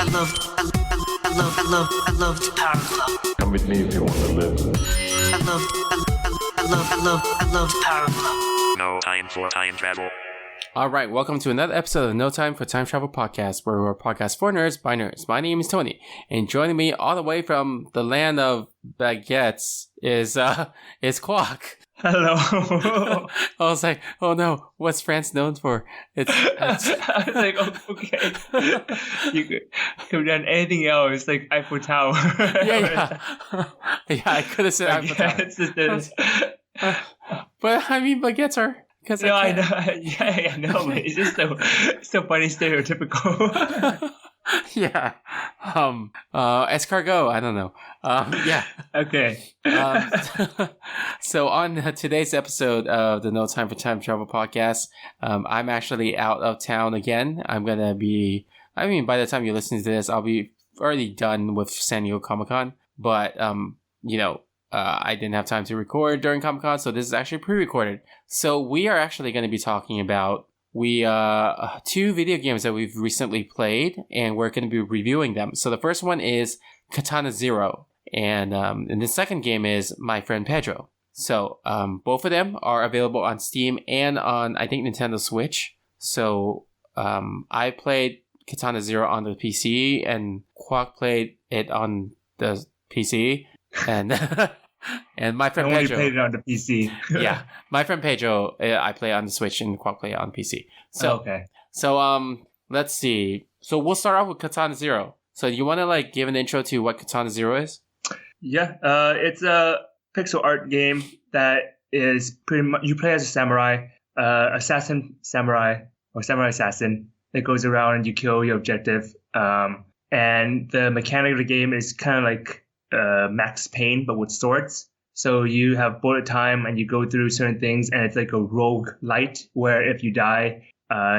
I loved Power Glove. Come with me if you want to live. I loved Power Glove. No time for time travel. All right, welcome to another episode of No Time for Time Travel Podcast, where we're a podcast for nerds by nerds. My name is Tony, and joining me all the way from the land of baguettes is Quack. Hello. I was like, oh no, what's France known for? I was like, oh, okay. You could have done anything else, like Eiffel Tower. Yeah. Yeah, I could have said Eiffel Tower. But I mean, baguettes are... No, I know. Yeah, I know. But it's just so funny, stereotypical. Yeah. Escargot. I don't know. Yeah. Okay. So on today's episode of the No Time for Time Travel podcast, I'm actually out of town again. I'm gonna be. I mean, by the time you listen to this, I'll be already done with San Diego Comic-Con. But I didn't have time to record during Comic-Con, so this is actually pre-recorded. So we are actually going to be talking about two video games that we've recently played, and we're going to be reviewing them. So the first one is Katana Zero, and the second game is My Friend Pedro. So both of them are available on Steam and on, I think, Nintendo Switch. So I played Katana Zero on the PC, and Quack played it on the PC, and... And my friend Pedro played it on the PC. Yeah, my friend Pedro, I play on the Switch and Quack play on PC. So okay. So let's see. So we'll start off with Katana Zero. So you want to give an intro to what Katana Zero is? Yeah, it's a pixel art game that is pretty much you play as a samurai, assassin samurai or samurai assassin that goes around and you kill your objective. And the mechanic of the game is kind of like Max Payne, but with swords. So you have bullet time and you go through certain things, and it's like a rogue light where if you die,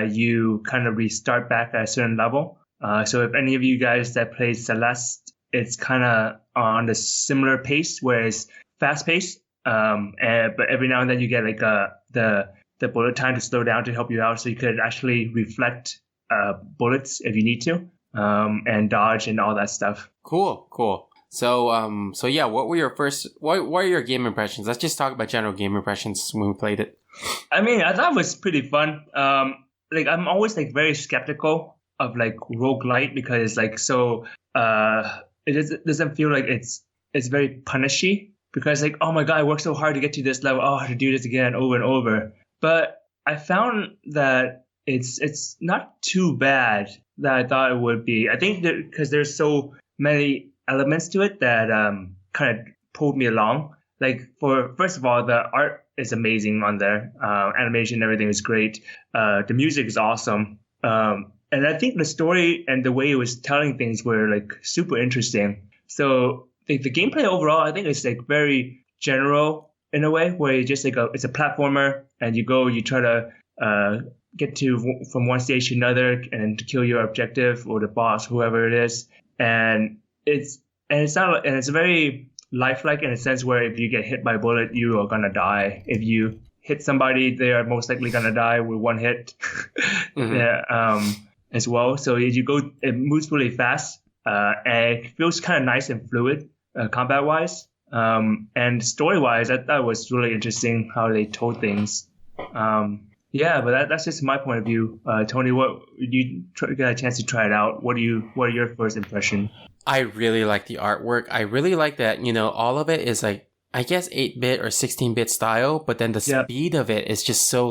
you kind of restart back at a certain level. So if any of you guys that play Celeste, it's kind of on the similar pace, where it's fast paced. But every now and then you get like the bullet time to slow down to help you out, so you could actually reflect bullets if you need to, and dodge and all that stuff. Cool. So yeah, what are your game impressions? Let's just talk about general game impressions when we played it. I mean, I thought it was pretty fun. I'm always very skeptical of roguelite because it doesn't feel like it's very punishy, because oh my god, I worked so hard to get to this level. Oh, I have to do this again over and over. But I found that it's not too bad that I thought it would be. I think that because there's so many elements to it that kind of pulled me along. First of all, the art is amazing on there. Animation, everything is great. The music is awesome. And I think the story and the way it was telling things were super interesting. So the gameplay overall, I think it's very general in a way, where you just it's a platformer, and you try to get from one stage to another and to kill your objective or the boss, whoever it is. And it's very lifelike in a sense where if you get hit by a bullet, you are gonna die. If you hit somebody, they are most likely gonna die with one hit. Mm-hmm. Yeah, as well. So it moves really fast, and it feels kind of nice and fluid, combat wise. And story wise, I thought it was really interesting how they told things. Yeah, but that's just my point of view. Tony, what you got a chance to try it out? What are your first impression? I really like the artwork. I really like that, all of it is I guess 8-bit or 16-bit style, but then the speed of it is just so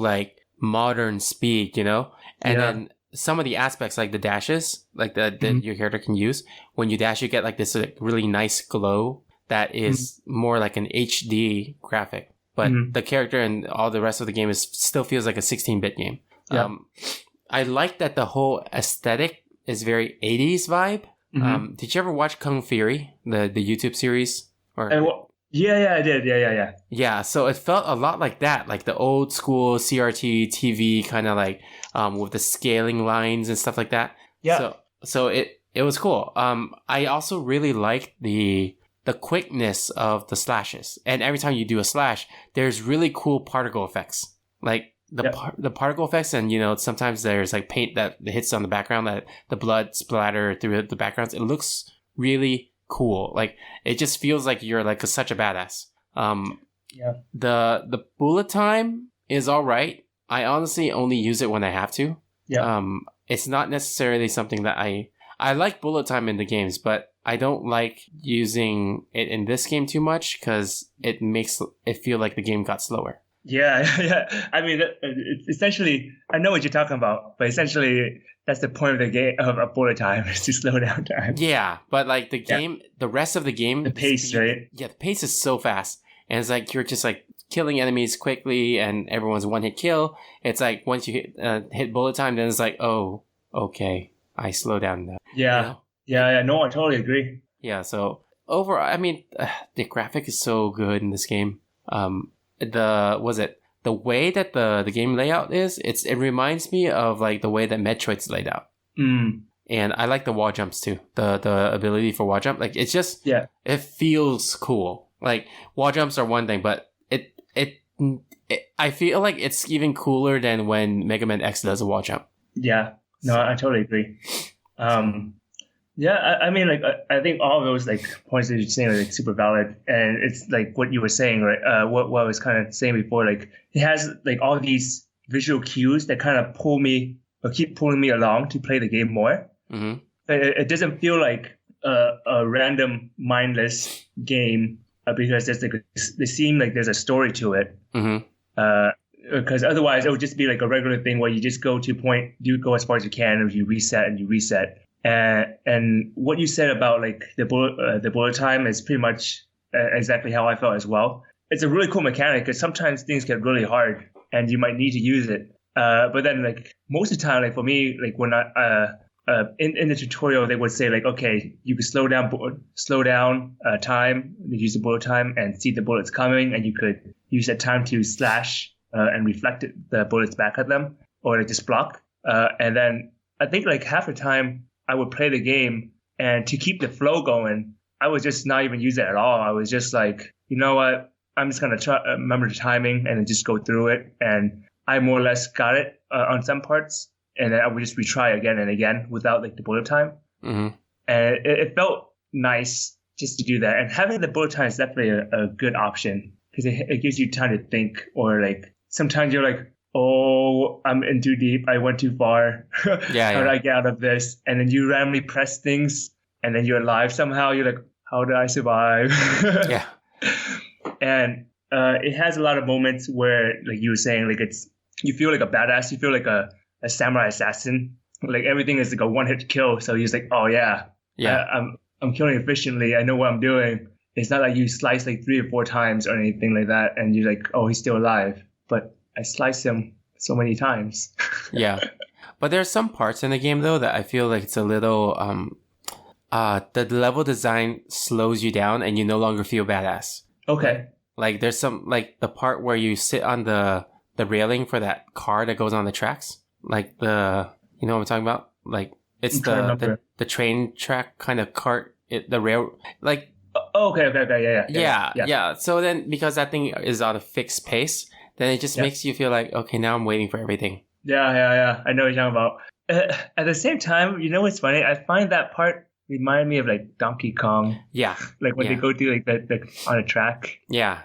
modern speed, And then some of the aspects, like the dashes, that your character can use. When you dash, you get this really nice glow that is more like an HD graphic. But the character and all the rest of the game still feels like a 16-bit game. Yeah. I like that the whole aesthetic is very 80s vibe. Mm-hmm. Did you ever watch Kung Fury, the YouTube series? Yeah, I did. Yeah. Yeah, so it felt a lot like that, like the old school CRT TV kind of with the scaling lines and stuff like that. Yeah. So it was cool. I also really liked the quickness of the slashes. And every time you do a slash, there's really cool particle effects. the particle effects, and sometimes there's like paint that hits on the background, that the blood splatter through the backgrounds. It looks really cool. Like it just feels like you're like such a badass. Yeah. The bullet time is all right. I honestly only use it when I have to. Yeah. It's not necessarily something that I like bullet time in the games, but I don't like using it in this game too much because it makes it feel like the game got slower. Yeah, yeah. I mean, essentially, I know what you're talking about, but essentially, that's the point of the game of bullet time is to slow down time. Yeah, but like the game, the rest of the game, the pace, right? Yeah, the pace is so fast, and it's like you're just like killing enemies quickly, and everyone's one hit kill. It's like once you hit bullet time, then it's like, oh, okay, I slow down now. Yeah, yeah. No, I totally agree. Yeah. So overall, I mean, the graphic is so good in this game. The way that the game layout is, it reminds me of like the way that Metroid's laid out. And I like the wall jumps too. The ability for wall jump, like it's just it feels cool. Like wall jumps are one thing, but it I feel like it's even cooler than when Mega Man X does a wall jump. Yeah, no, I totally agree. Yeah, I mean, like, I think all of those, like, points that you're saying are, like, super valid. And it's, like, what you were saying, right? What I was kind of saying before, like, it has, like, all these visual cues that kind of keep pulling me along to play the game more. Mm-hmm. It doesn't feel like a random, mindless game because they seem like there's a story to it. Mm-hmm. Because otherwise, it would just be, like, a regular thing where you just go to point, you go as far as you can, and you reset. And what you said about like the bullet time is pretty much exactly how I felt as well. It's a really cool mechanic because sometimes things get really hard and you might need to use it. But then like most of the time, like for me, like when in the tutorial they would say like, okay, you could slow down time, use the bullet time and see the bullets coming, and you could use that time to slash and reflect the bullets back at them, or like just block. And then I think like half the time I would play the game, and to keep the flow going, I would just not even use it at all. I was just like, you know what? I'm just going to try remember the timing and then just go through it. And I more or less got it on some parts. And then I would just retry again and again without like the bullet time. Mm-hmm. And it felt nice just to do that. And having the bullet time is definitely a good option because it gives you time to think, or like sometimes you're like, oh, I'm in too deep. I went too far. How do I get out of this? And then you randomly press things and then you're alive somehow. You're like, how did I survive? Yeah. And it has a lot of moments where, like you were saying, like you feel like a badass. You feel like a samurai assassin. Like everything is like a one-hit kill. So he's like, oh yeah. I'm killing efficiently. I know what I'm doing. It's not like you slice like 3 or 4 times or anything like that. And you're like, oh, he's still alive. But I sliced him so many times. Yeah. But there's some parts in the game, though, that I feel like it's a little... the level design slows you down and you no longer feel badass. Okay. Like, there's some... Like, the part where you sit on the railing for that car that goes on the tracks. Like, you know what I'm talking about? Like, it's the train track kind of cart. The rail... Like... Okay. Yeah. So then, because that thing is on a fixed pace... Then it just makes you feel like, okay, now I'm waiting for everything. Yeah. I know what you're talking about. At the same time, you know what's funny? I find that part remind me of like Donkey Kong. Yeah. Like when they go through like the on a track. Yeah.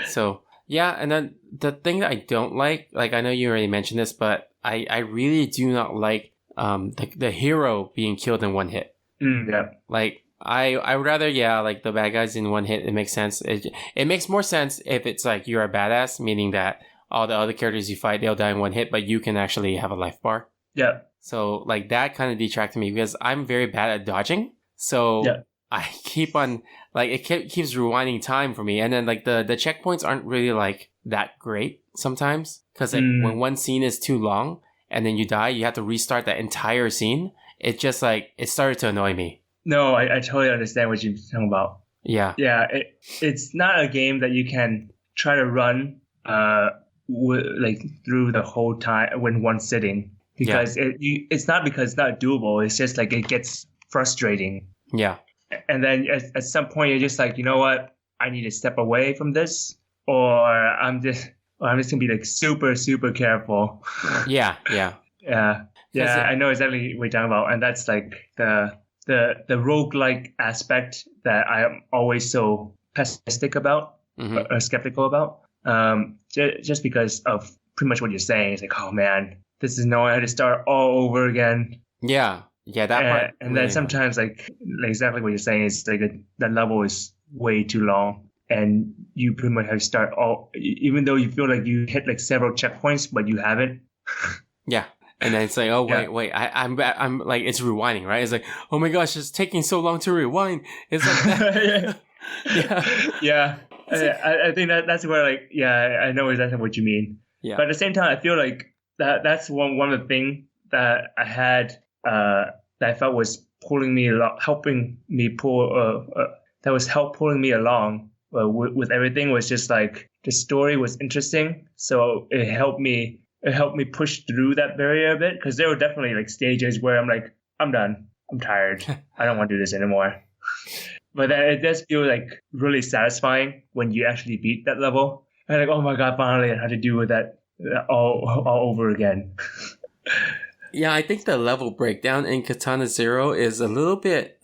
So, yeah. And then the thing that I don't like I know you already mentioned this, but I really do not like the hero being killed in one hit. Yeah. Like, I would rather, like the bad guys in one hit. It makes sense. It makes more sense if it's like you're a badass, meaning that all the other characters you fight, they'll die in one hit, but you can actually have a life bar. Yeah. So like that kind of detracted me because I'm very bad at dodging. So I keep on like it keeps rewinding time for me, and then like the checkpoints aren't really like that great sometimes because like when one scene is too long and then you die, you have to restart that entire scene. It just like it started to annoy me. No, I totally understand what you're talking about. Yeah. Yeah, it's not a game that you can try to run like through the whole time when one sitting because it's not because it's not doable. It's just like it gets frustrating. Yeah. And then at some point you're just like, you know what? I need to step away from this, or oh, I'm just gonna be like super, super careful. Yeah. Yeah. Yeah, I know exactly what you're talking about. And that's like the roguelike aspect that I am always so pessimistic about or skeptical about. Just because of pretty much what you're saying. It's like, oh man, this is knowing how to start all over again. Yeah. That part. And then sometimes like exactly what you're saying is like that level is way too long. And you pretty much have to start all, even though you feel like you hit like several checkpoints, but you haven't. Yeah. And then it's like, oh, wait, I'm like, it's rewinding, right? It's like, oh my gosh, it's taking so long to rewind. It's like that. Yeah. I think that's where like, yeah, I know exactly what you mean. Yeah. But at the same time, I feel like that's one of the things that I had, that I felt was pulling me along, helping me pulling me along with everything was just like the story was interesting. So it helped me push through that barrier a bit, because there were definitely like stages where I'm like, I'm done. I'm tired. I don't want to do this anymore. But then it does feel like really satisfying when you actually beat that level. And like, oh my God, finally I had to do with that all over again. Yeah, I think the level breakdown in Katana Zero is a little bit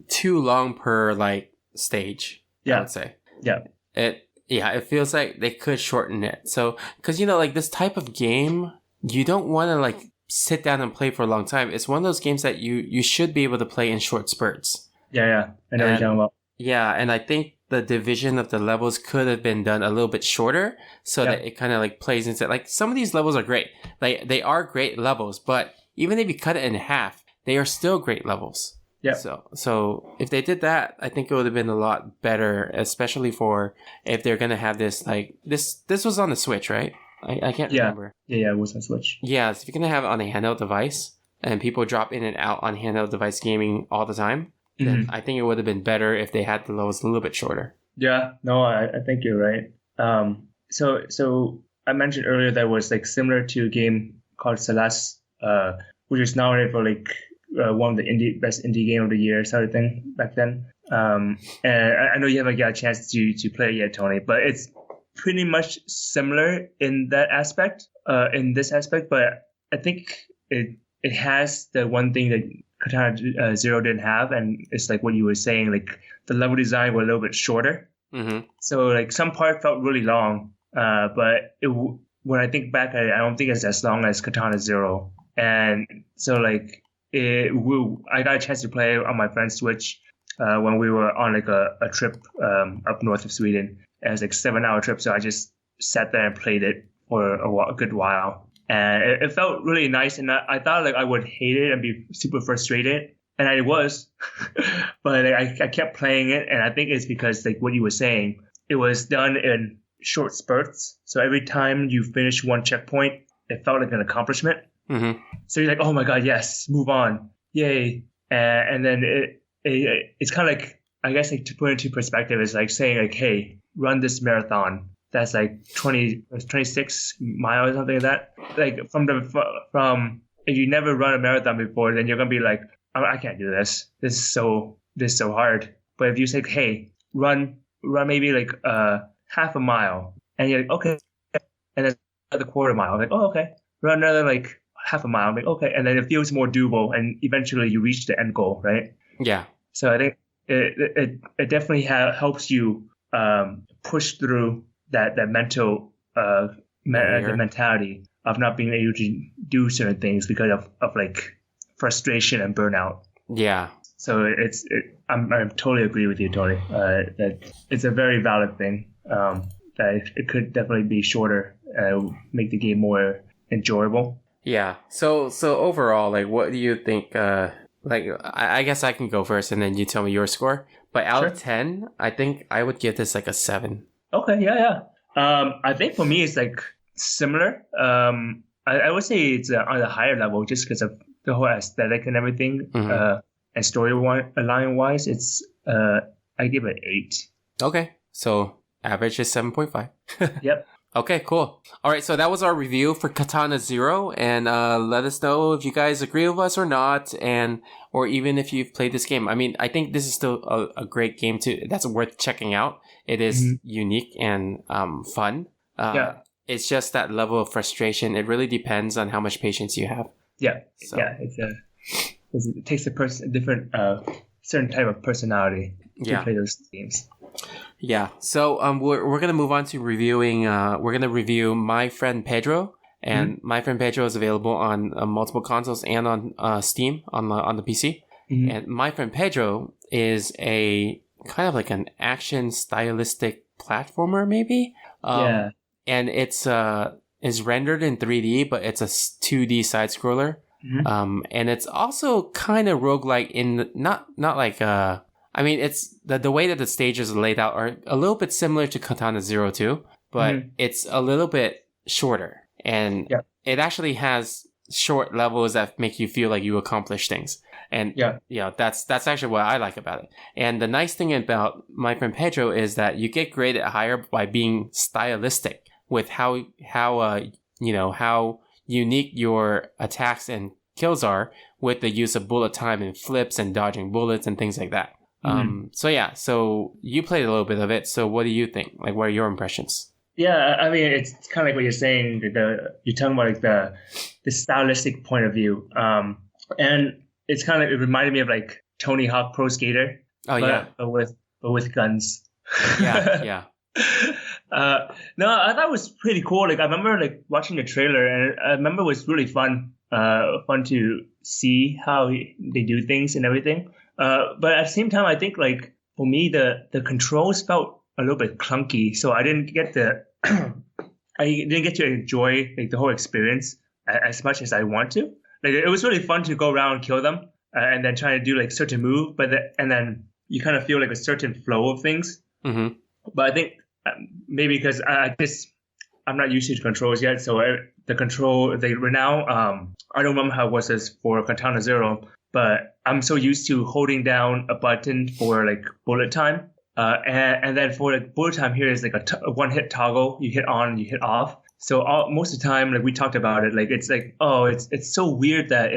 too long per like stage. Yeah. I would say. Yeah. It feels like they could shorten it. So, because like this type of game, you don't want to like sit down and play for a long time. It's one of those games that you should be able to play in short spurts. Yeah. I know what you're talking about. Yeah, and I think the division of the levels could have been done a little bit shorter, so that it kind of like plays into like some of these levels are great. Like they are great levels, but even if you cut it in half, they are still great levels. Yeah. So if they did that, I think it would have been a lot better, especially for if they're gonna have this like this. This was on the Switch, right? I can't remember. Yeah, it was on Switch. Yeah, so if you're gonna have it on a handheld device and people drop in and out on handheld device gaming all the time, then I think it would have been better if they had the levels a little bit shorter. Yeah, no, I think you're right. So I mentioned earlier that was like similar to a game called Celeste, which was nominated for like one of the best indie game of the year sort of thing back then. And I know you haven't got a chance to play it yet, Tony, but it's pretty much similar in that aspect, in this aspect, but I think it has the one thing that Katana Zero didn't have, and it's like what you were saying, like the level design were a little bit shorter. So like some part felt really long, but when I think back at it, I don't think it's as long as Katana Zero. And so like I got a chance to play on my friend's Switch when we were on like a trip up north of Sweden. It was like a 7-hour trip, so I just sat there and played it for a good while. And it felt really nice, and I thought like I would hate it and be super frustrated, and I was, but I kept playing it, and I think it's because like what you were saying, it was done in short spurts. So every time you finish one checkpoint, it felt like an accomplishment. So you're like, oh my God, yes, move on, yay! And then it's kind of like, I guess like to put it into perspective, it's like saying like, hey, run this marathon. That's like 26 miles or something like that. Like from if you never run a marathon before, then you're gonna be like, I can't do this. This is so hard. But if you say, hey, run maybe like half a mile, and you're like, okay, and then another quarter mile, I'm like, oh okay, run another like half a mile, I'm like, okay, and then it feels more doable, and eventually you reach the end goal, right? Yeah. So I think it definitely helps you push through that mental the mentality of not being able to do certain things because of like frustration and burnout. Yeah. So I'm totally agree with you, Tony. That it's a very valid thing. That it could definitely be shorter, make the game more enjoyable. Yeah. So overall, like, what do you think? Like, I guess I can go first, and then you tell me your score. But out of 10, I think I would give this like a 7. Okay, yeah. I think for me it's like similar. I would say it's on a higher level just because of the whole aesthetic and everything. And storyline wise, it's I give it 8. Okay, so average is 7.5. Yep. Okay, cool. All right, so that was our review for Katana Zero, and let us know if you guys agree with us or not, or even if you've played this game. I mean, I think this is still a great game that's worth checking out. It is unique and fun. Yeah. It's just that level of frustration. It really depends on how much patience you have. Yeah. So. Yeah. It takes a different certain type of personality to play those games. Yeah. So we're gonna move on to reviewing. We're gonna review My Friend Pedro, and My Friend Pedro is available on multiple consoles and on Steam on the PC. Mm-hmm. And My Friend Pedro is a kind of like an action stylistic platformer, maybe. Yeah. And it's is rendered in 3D, but it's a 2D side scroller. Mm-hmm. And it's also kind of roguelike in not like I mean, it's the way that the stages are laid out are a little bit similar to Katana 02, but it's a little bit shorter, and it actually has short levels that make you feel like you accomplish things. And that's actually what I like about it. And the nice thing about My Friend Pedro is that you get graded higher by being stylistic with how unique your attacks and kills are, with the use of bullet time and flips and dodging bullets and things like that. So you played a little bit of it. So what do you think? Like, what are your impressions? Yeah, I mean, it's kind of like what you're saying. You're talking about like the stylistic point of view, and it's kind of it reminded me of like Tony Hawk Pro Skater. Oh but with guns. Yeah. No, I thought it was pretty cool. Like I remember like watching the trailer, and I remember it was really fun to see how they do things and everything. But at the same time, I think like for me, the controls felt a little bit clunky, so I didn't get to enjoy like the whole experience as much as I want to. Like it was really fun to go around and kill them and then try to do like certain move, and then you kind of feel like a certain flow of things. Mm-hmm. But I think maybe because I'm not used to the controls yet, so the control right now I don't remember how it was as for Katana 0, but I'm so used to holding down a button for like bullet time. And then for like bullet time here is like a one-hit toggle. You hit on, you hit off. So most of the time, like we talked about it, like it's like, oh, it's so weird that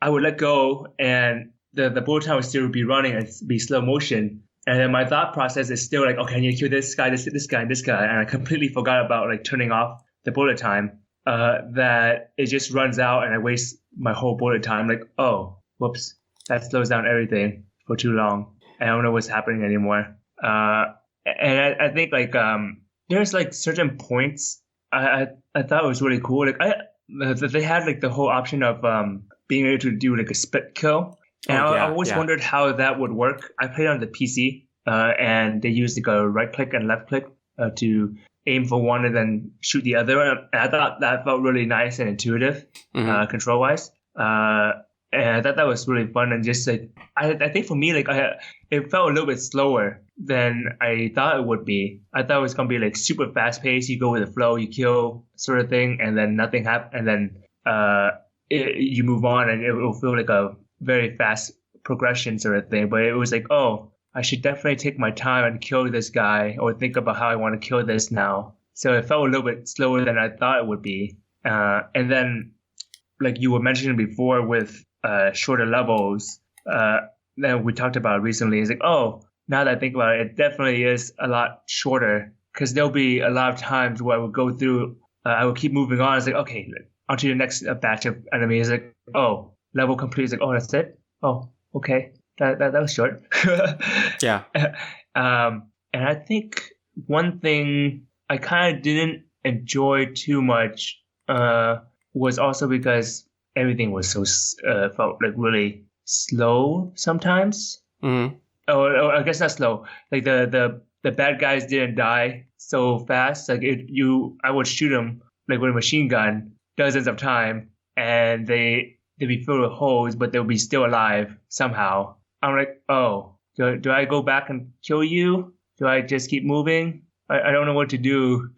I would let go and the bullet time would still be running and be slow motion. And then my thought process is still like, okay, I need to kill this guy, this guy, and this guy. And I completely forgot about like turning off the bullet time, that it just runs out and I waste my whole bullet time. Like, oh, whoops, that slows down everything for too long. I don't know what's happening anymore. And I think like there's like certain points I thought it was really cool. Like they had like the whole option of being able to do like a split kill, and I always wondered how that would work. I played on the PC, and they used like a right click and left click to aim for one and then shoot the other. And I thought that felt really nice and intuitive, control wise. And I thought that was really fun, and just like I think for me, like it felt a little bit slower than I thought it would be. I thought it was gonna be like super fast paced. You go with the flow, you kill sort of thing, and then nothing happens, and then you move on, and it will feel like a very fast progression sort of thing. But it was like, oh, I should definitely take my time and kill this guy, or think about how I want to kill this now. So it felt a little bit slower than I thought it would be. And then, like you were mentioning before, with shorter levels that we talked about recently, is like, oh, now that I think about it, it definitely is a lot shorter, because there'll be a lot of times where I would go through, I would keep moving on. It's like, okay, onto the next batch of enemies. Like, oh, level complete. It's like, oh, that's it. Oh, okay, that was short. Yeah. And I think one thing I kind of didn't enjoy too much was also because everything was so felt like really slow sometimes. Mm-hmm. Or I guess not slow. Like the bad guys didn't die so fast. Like I would shoot them like with a machine gun dozens of times, and they'd be filled with holes, but they'll be still alive somehow. I'm like, oh, do I go back and kill you? Do I just keep moving? I don't know what to do.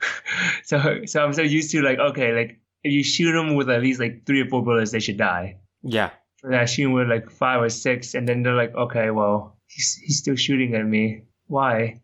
So I'm so used to like, okay, like if you shoot them with at least like 3 or 4 bullets, they should die. Yeah. And I shoot them with like 5 or 6, and then they're like, okay, well, he's still shooting at me. Why?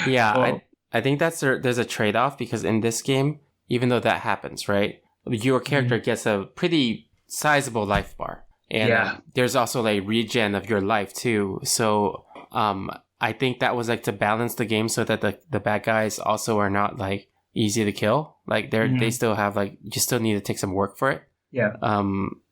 Yeah, Well, I think there's a trade-off, because in this game, even though that happens, right, your character gets a pretty sizable life bar. And there's also like regen of your life too. So I think that was like to balance the game so that the bad guys also are not like easy to kill. Like they still have like you still need to take some work for it. Yeah.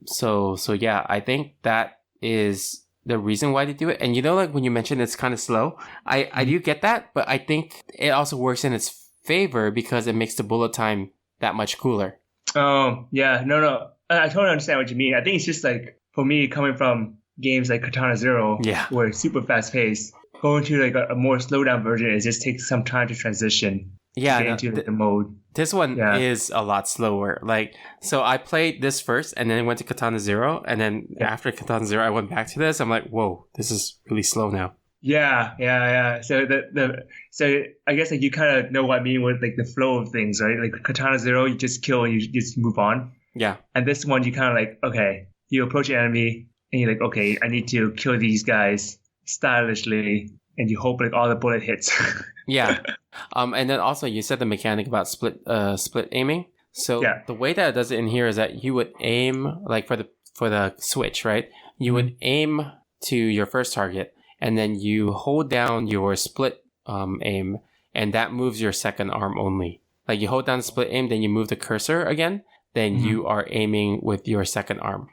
So yeah, I think that is the reason why they do it. And like when you mentioned it's kind of slow, I do get that, but I think it also works in its favor because it makes the bullet time that much cooler. Oh, yeah. No. I totally understand what you mean. I think it's just like, for me, coming from games like Katana Zero, where it's super fast paced, going to like a more slowed down version, it just takes some time to transition. Yeah, to get into the mode. This one is a lot slower. Like, so I played this first, and then I went to Katana Zero, and then after Katana Zero, I went back to this. I'm like, whoa, this is really slow now. Yeah. So so I guess like you kind of know what I mean with like the flow of things, right? Like Katana Zero, you just kill and you just move on. Yeah. And this one, you kind of like, okay, you approach an enemy, and you're like, okay, I need to kill these guys stylishly, and you hope like all the bullet hits. Yeah. And then also you said the mechanic about split aiming. So the way that it does it in here is that you would aim like for the switch, right? You would aim to your first target, and then you hold down your split aim, and that moves your second arm only. Like you hold down split aim, then you move the cursor again, then you are aiming with your second arm.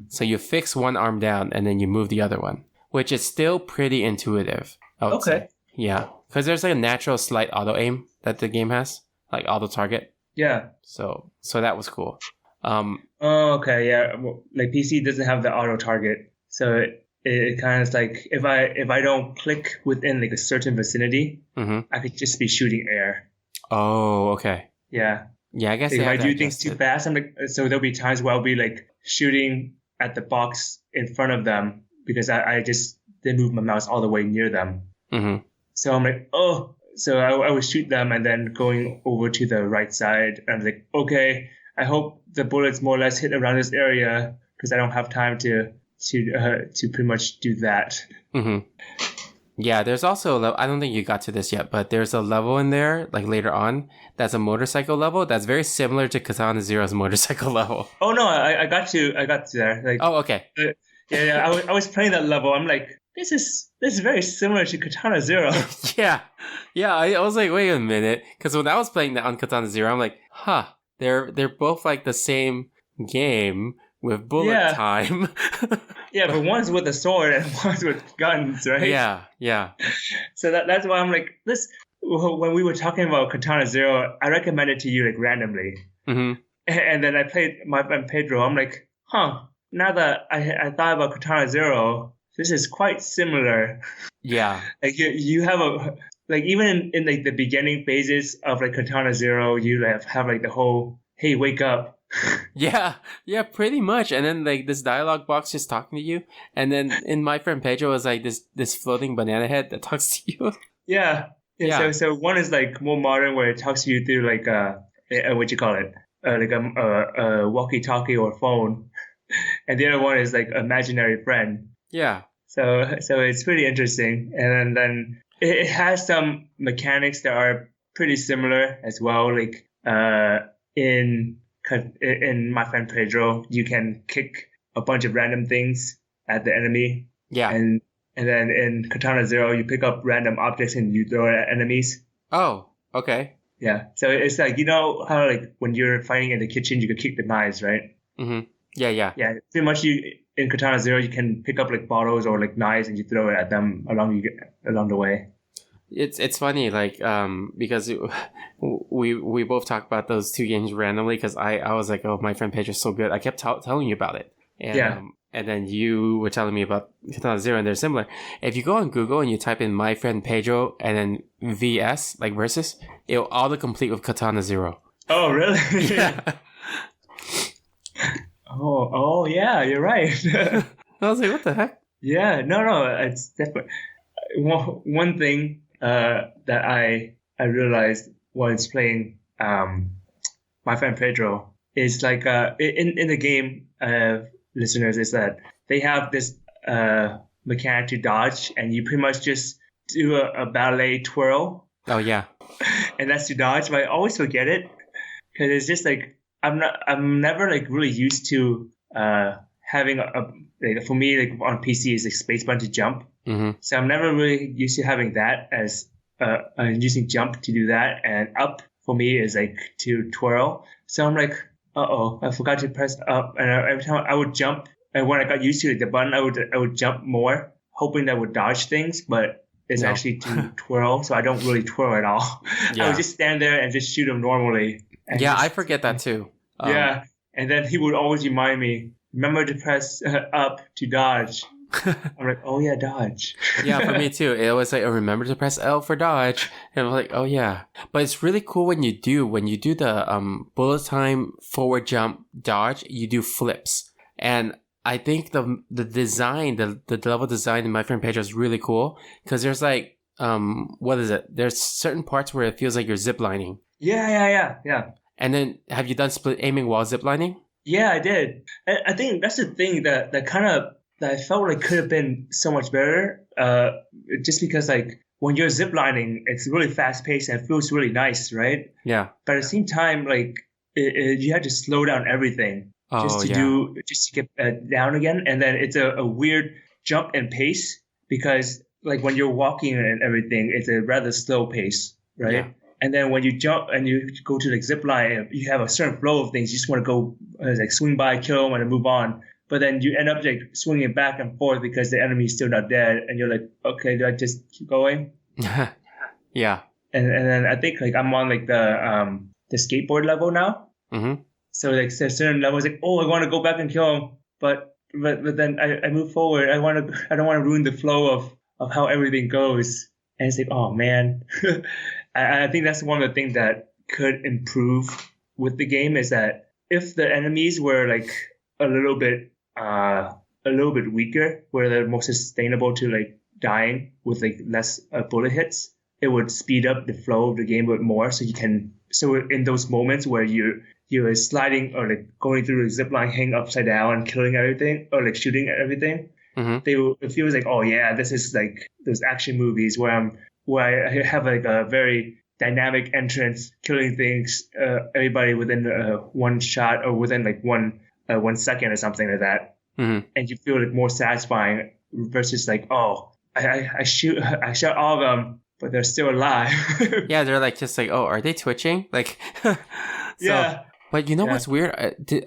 So you fix one arm down, and then you move the other one, which is still pretty intuitive, I would say. Yeah, because there's like a natural slight auto aim that the game has, like auto target. Yeah. So that was cool. Okay. Yeah. Well, like PC doesn't have the auto target, so it kind of is like if I don't click within like a certain vicinity, I could just be shooting air. Oh, okay. Yeah. Yeah, I guess like if I do things too fast, I'm like, so there'll be times where I'll be like shooting at the box in front of them because I just didn't move my mouse all the way near them. So I'm like, oh, so I would shoot them and then going over to the right side. And I'm like, okay, I hope the bullets more or less hit around this area because I don't have time to pretty much do that. Yeah, there's also I don't think you got to this yet, but there's a level in there like later on that's a motorcycle level that's very similar to Katana Zero's motorcycle level. Oh no, I got to there. Like, oh, okay. Yeah. I was playing that level. I'm like, this is very similar to Katana Zero. Yeah. I was like, wait a minute, because when I was playing that on Katana Zero, I'm like, they're both like the same game with bullet time. Yeah, but one's with a sword and one's with guns, right? Yeah. So that's why I'm like, this. When we were talking about Katana Zero, I recommended to you like randomly, and then I played my friend Pedro. I'm like, now that I thought about Katana Zero, this is quite similar. Yeah. Like you have even in like the beginning phases of like Katana Zero, you have like the whole, hey, wake up. Yeah, pretty much. And then like this dialogue box just talking to you, and then in my friend Pedro was like this floating banana head that talks to you. Yeah. So one is like more modern where it talks to you through like what you call it, like a walkie-talkie or phone, and the other one is like imaginary friend. Yeah. So it's pretty interesting, and then it has some mechanics that are pretty similar as well. Like in my friend Pedro, you can kick a bunch of random things at the enemy. Yeah. And then in Katana Zero, you pick up random objects and you throw it at enemies. Oh, okay. Yeah. So it's like, you know how like when you're fighting in the kitchen, you can kick the knives, right? Yeah. Yeah. Pretty much in Katana Zero, you can pick up like bottles or like knives and you throw it at them along the way. It's funny, like, because we both talk about those two games randomly because I was like, oh, my friend Pedro's so good. I kept telling you about it. And, and then you were telling me about Katana Zero, and they're similar. If you go on Google and you type in my friend Pedro and then VS, like versus, it'll autocomplete with Katana Zero. Oh, really? Yeah. Oh, yeah, you're right. I was like, what the heck? Yeah, no, it's definitely one thing that I realized while playing my friend Pedro is like in the game, listeners, is that they have this mechanic to dodge, and you pretty much just do a ballet twirl. Oh yeah, and that's to dodge. But I always forget it because it's just like I'm never like really used to having like, for me, like on PC is like space button to jump. So I'm never really used to having that as using jump to do that, and up for me is like to twirl. So I'm like, I forgot to press up, and every time I would jump, and when I got used to it, the button, I would jump more, hoping that I would dodge things, but it's No. actually to twirl, so I don't really twirl at all. I Yeah. would just stand there and just shoot them normally. And Yeah, just- I forget that too. yeah, and then he would always remind me, remember to press up to dodge. I'm like, oh yeah, dodge. Yeah, for me too. It was like, oh, remember to press L for dodge. And I'm like, oh yeah. But it's really cool when you do the bullet time forward jump dodge, you do flips. And I think the design, the level design in My Friend Pedro is really cool. Because there's like, what is it? There's certain parts where it feels like you're ziplining. Yeah. And then have you done split aiming while ziplining? Yeah, I did. I think that's the thing that I felt like could have been so much better. Just because like when you're ziplining, it's really fast paced and it feels really nice, right? Yeah. But at the same time, like you had to slow down everything just to get down again, and then it's a weird jump and pace because like when you're walking and everything, it's a rather slow pace, right? Yeah. And then when you jump and you go to like zip line, you have a certain flow of things. You just want to go like swing by, kill them, and move on. But then you end up like swinging back and forth because the enemy is still not dead, and you're like, okay, do I just keep going? Yeah. And then I think like I'm on like the skateboard level now. Mm-hmm. So like there's certain levels like, oh, I want to go back and kill him, but then I move forward. I don't want to ruin the flow of how everything goes. And it's like, oh man. I think that's one of the things that could improve with the game is that if the enemies were like a little bit weaker, where they're more sustainable to like dying with like less bullet hits, it would speed up the flow of the game a bit more. So in those moments where you're sliding or like going through the zip line, hanging upside down and killing everything or like shooting at everything, it feels like, oh yeah, this is like those action movies where I have like a very dynamic entrance, killing things, everybody within one shot or within like 1 second or something like that, and you feel like more satisfying versus like, oh, I shot all of them, but they're still alive. Yeah, they're like just like, oh, are they twitching? Like, so, yeah. But you know what's weird?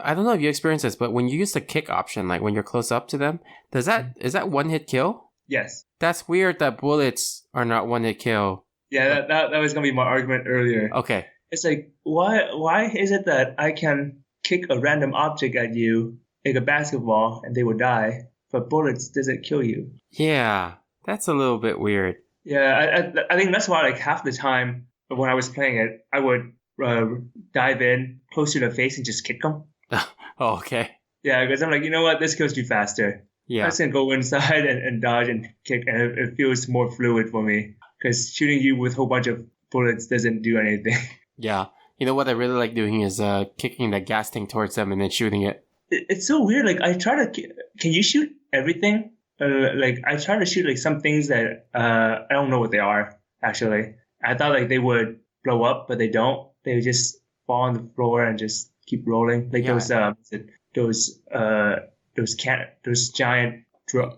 I don't know if you experienced this, but when you use the kick option, like when you're close up to them, is that one hit kill? Yes. That's weird that bullets are not one hit kill. Yeah, that was gonna be my argument earlier. Okay. It's like why is it that I can kick a random object at you, like a basketball, and they will die, but bullets doesn't kill you? Yeah, that's a little bit weird. Yeah, I think that's why like half the time when I was playing it, I would dive in close to the face and just kick them. Oh, okay. Yeah, because I'm like, you know what, this kills you faster. Yeah. I just gonna go inside and dodge and kick, and it feels more fluid for me. Because shooting you with a whole bunch of bullets doesn't do anything. Yeah. You know what I really like doing is kicking the gas tank towards them and then shooting it. It's so weird. Like I try to, can you shoot everything? Like I try to shoot like some things that I don't know what they are actually. I thought like they would blow up, but they don't. They just fall on the floor and just keep rolling. Like those giant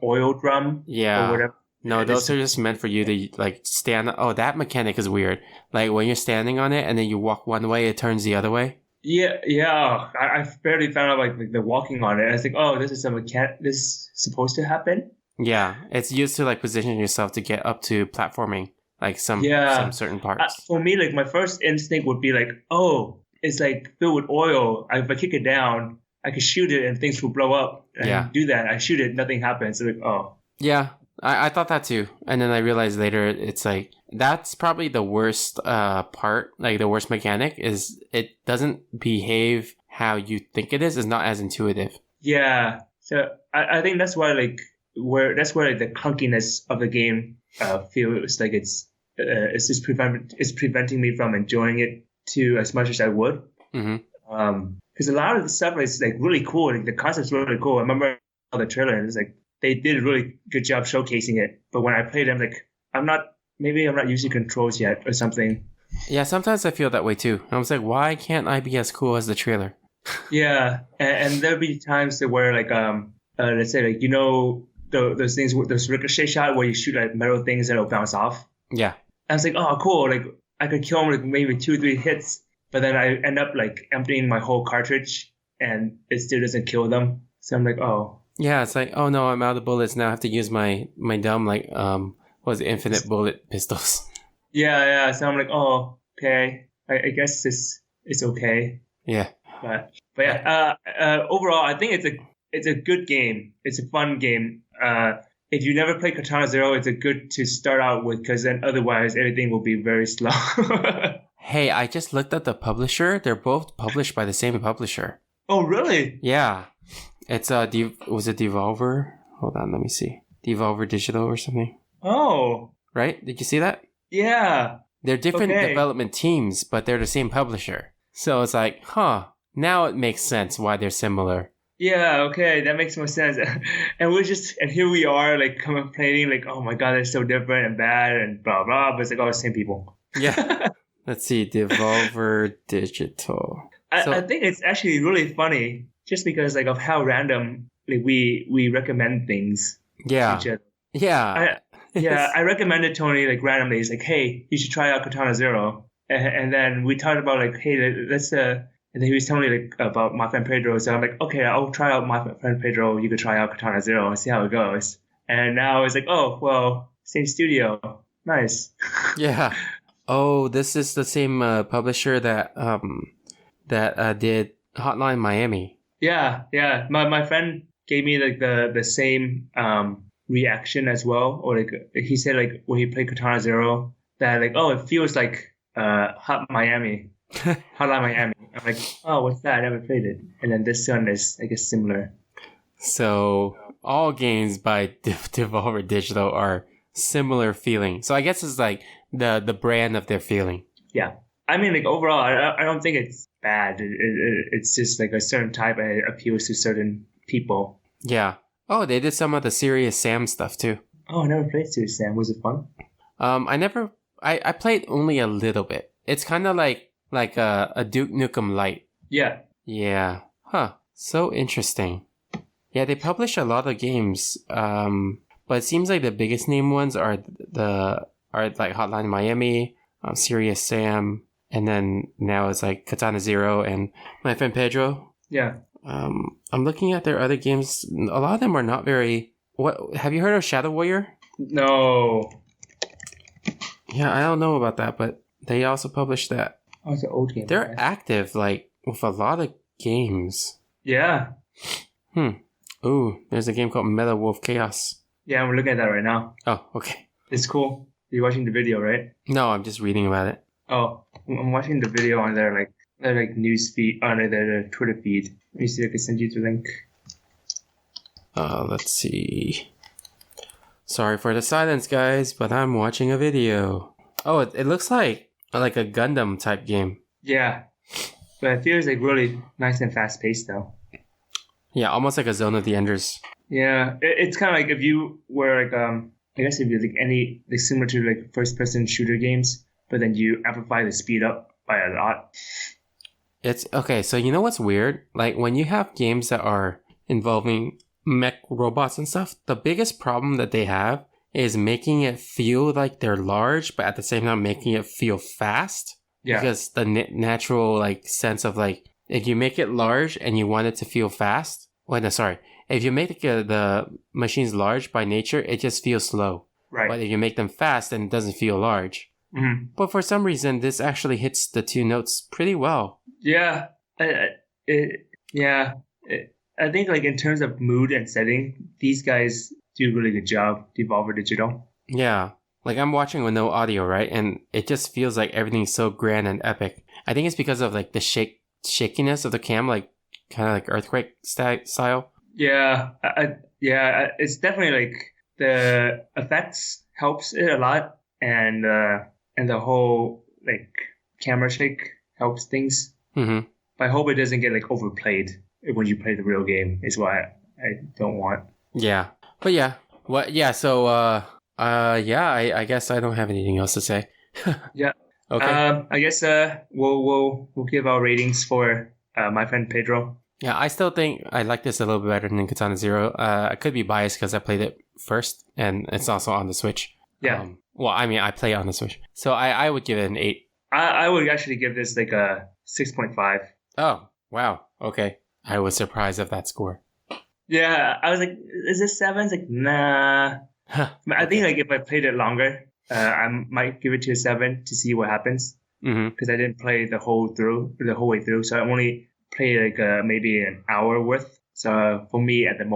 oil drum. Yeah. Or whatever. No, those are just meant for you to like stand. Oh, that mechanic is weird. Like when you're standing on it and then you walk one way, it turns the other way. Yeah. I barely found out like the walking on it. I was like, oh, this is a mechanic. This is supposed to happen. Yeah, it's used to like position yourself to get up to platforming, like some certain parts. For me, like my first instinct would be like, oh, it's like filled with oil. If I kick it down, I could shoot it and things will blow up. And I do that. I shoot it, nothing happens. So like, oh. Yeah. I thought that too. And then I realized later it's like, that's probably the worst part, like the worst mechanic is it doesn't behave how you think it is. It's not as intuitive. Yeah. So I think that's why where the clunkiness of the game feels like it's just preventing me from enjoying it too as much as I would. Because a lot of the stuff is like really cool. Like the concept's really cool. I remember the trailer and it's like, they did a really good job showcasing it. But when I played, I'm like, I'm not using controls yet or something. Yeah, sometimes I feel that way too. I was like, why can't I be as cool as the trailer? Yeah, and there'll be times where like let's say like, you know, those things, those ricochet shot where you shoot like metal things and it'll bounce off. Yeah. I was like, oh, cool. Like I could kill him like maybe 2, 3 hits, but then I end up like emptying my whole cartridge and it still doesn't kill them. So I'm like, oh. Yeah, it's like, oh no, I'm out of bullets now. I have to use my dumb infinite bullet pistols. Yeah. So I'm like, oh, okay. I guess it's okay. Yeah. But yeah. Overall, I think it's a good game. It's a fun game. If you never played Katana Zero, it's a good to start out with because then otherwise everything will be very slow. Hey, I just looked at the publisher. They're both published by the same publisher. Oh, really? Yeah. It's was it Devolver? Hold on, let me see. Devolver Digital or something. Oh. Right? Did you see that? Yeah. They're different development teams, but they're the same publisher. So it's like, now it makes sense why they're similar. Yeah, okay, that makes more sense. And here we are, like complaining, like, oh my god, they're so different and bad and blah blah. But it's like, oh, the same people. Yeah. Let's see, Devolver Digital. I think it's actually really funny, just because like of how random like we recommend things. Yeah. To each other. Yeah. I recommended Tony like randomly. He's like, hey, you should try out Katana Zero. And then we talked about like, hey, let's and then he was telling me like about my friend Pedro. So I'm like, okay, I'll try out my friend Pedro. You could try out Katana Zero and see how it goes. And now it's like, oh, well, same studio. Nice. Yeah. Oh, this is the same publisher that did Hotline Miami. Yeah. My friend gave me like the same reaction as well. Or like he said like when he played Katana Zero that like, oh, it feels like Hotline Miami. I'm like, oh, what's that? I never played it. And then this one is, I guess, similar. So all games by Devolver Digital are similar feeling. So I guess it's like the brand of their feeling. Yeah. I mean, like overall, I don't think it's bad. It's just like a certain type and it appeals to certain people. Yeah. Oh, they did some of the Serious Sam stuff too. Oh, I never played Serious Sam. Was it fun? I played only a little bit. It's kind of like a Duke Nukem Light. Yeah. Yeah. Huh. So interesting. Yeah, they publish a lot of games. But it seems like the biggest name ones are like Hotline Miami, Serious Sam, and then now it's like Katana Zero and my friend Pedro. Yeah. I'm looking at their other games. A lot of them are not very. What have you heard of Shadow Warrior? No. Yeah, I don't know about that, but they also publish that. Oh, it's an old game. They're active, like, with a lot of games. Yeah. Ooh, there's a game called Meta Wolf Chaos. Yeah, we're looking at that right now. Oh, okay. It's cool. You're watching the video, right? No, I'm just reading about it. Oh, I'm watching the video on their news feed, on their Twitter feed. Let me see if I can send you the link. Let's see. Sorry for the silence, guys, but I'm watching a video. Oh, it looks like a Gundam type game. Yeah. But it feels like really nice and fast paced though. Yeah, almost like a Zone of the Enders. Yeah. It's kind of like if you were like, I guess if you're like any, like similar to like first person shooter games, but then you amplify the speed up by a lot. It's okay. So you know what's weird? Like when you have games that are involving mech robots and stuff, the biggest problem that they have is making it feel like they're large, but at the same time making it feel fast. Yeah. Because the natural like sense of like, if you make it large and you want it to feel fast, if you make the machines large by nature, it just feels slow. Right. But if you make them fast, then it doesn't feel large. Mm-hmm. But for some reason, this actually hits the two notes pretty well. Yeah. I think like in terms of mood and setting, these guys do a really good job, Devolver Digital. Yeah. Like I'm watching with no audio, right? And it just feels like everything's so grand and epic. I think it's because of like the shakiness of the cam, like kind of like earthquake style. Yeah. It's definitely like the effects helps it a lot, and the whole like camera shake helps things. Mm-hmm. But I hope it doesn't get like overplayed when you play the real game. Is what I don't want. Yeah. But yeah. What? Yeah. So I guess I don't have anything else to say. Yeah. Okay. I guess we'll give our ratings for my friend Pedro. Yeah, I still think I like this a little bit better than Katana Zero. I could be biased because I played it first, and it's also on the Switch. Yeah. Well, I mean, I play it on the Switch, so I would give it an 8. I would actually give this like a 6.5. Oh, wow. Okay. I was surprised of that score. Yeah, I was like, is this 7? It's like, nah. I think like if I played it longer, I might give it to a 7 to see what happens. Because I didn't play the whole way through, so I only played like maybe an hour worth. So for me, at the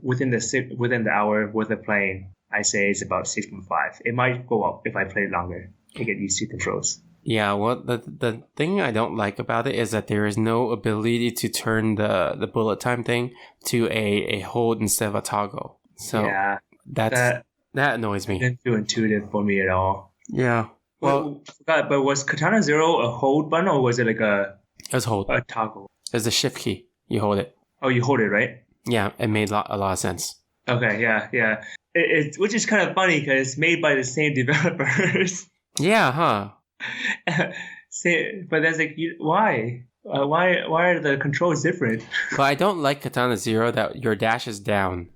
within the hour worth of playing, I say it's about 6.5. It might go up if I play longer to get used to controls. Yeah, well, the thing I don't like about it is that there is no ability to turn the bullet time thing to a hold instead of a toggle. So yeah, that annoys me. Didn't feel intuitive for me at all. Yeah. Well, but was Katana Zero a hold button or was it like it was hold. A toggle? It's the shift key. You hold it. Oh, you hold it, right? Yeah, it made a lot of sense. Okay, yeah. It's which is kind of funny because it's made by the same developers. Yeah, huh? But that's like, why? Why are the controls different? But I don't like Katana Zero that your dash is down.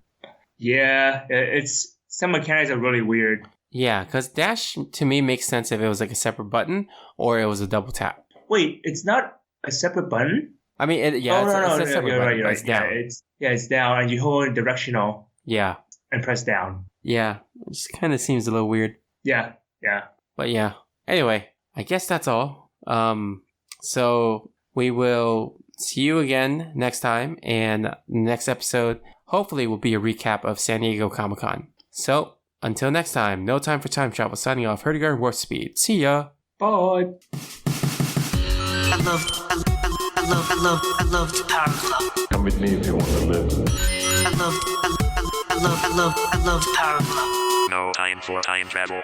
Yeah, it's some mechanics are really weird. Yeah, because dash to me makes sense if it was like a separate button or it was a double tap. Wait, it's not a separate button? I mean, it's a separate you're button. Right. It's down. Yeah, it's down, and you hold directional. Yeah. And press down. Yeah, it just kind of seems a little weird. Yeah. But yeah. Anyway, I guess that's all. So we will see you again next time, and next episode hopefully will be a recap of San Diego Comic-Con. So until next time, no time for time travel. Signing off, Herdiger and Warp Speed. See ya. Bye. I love the Power Glove. Come with me if you want to live. I love the Power Glove. No time for time travel.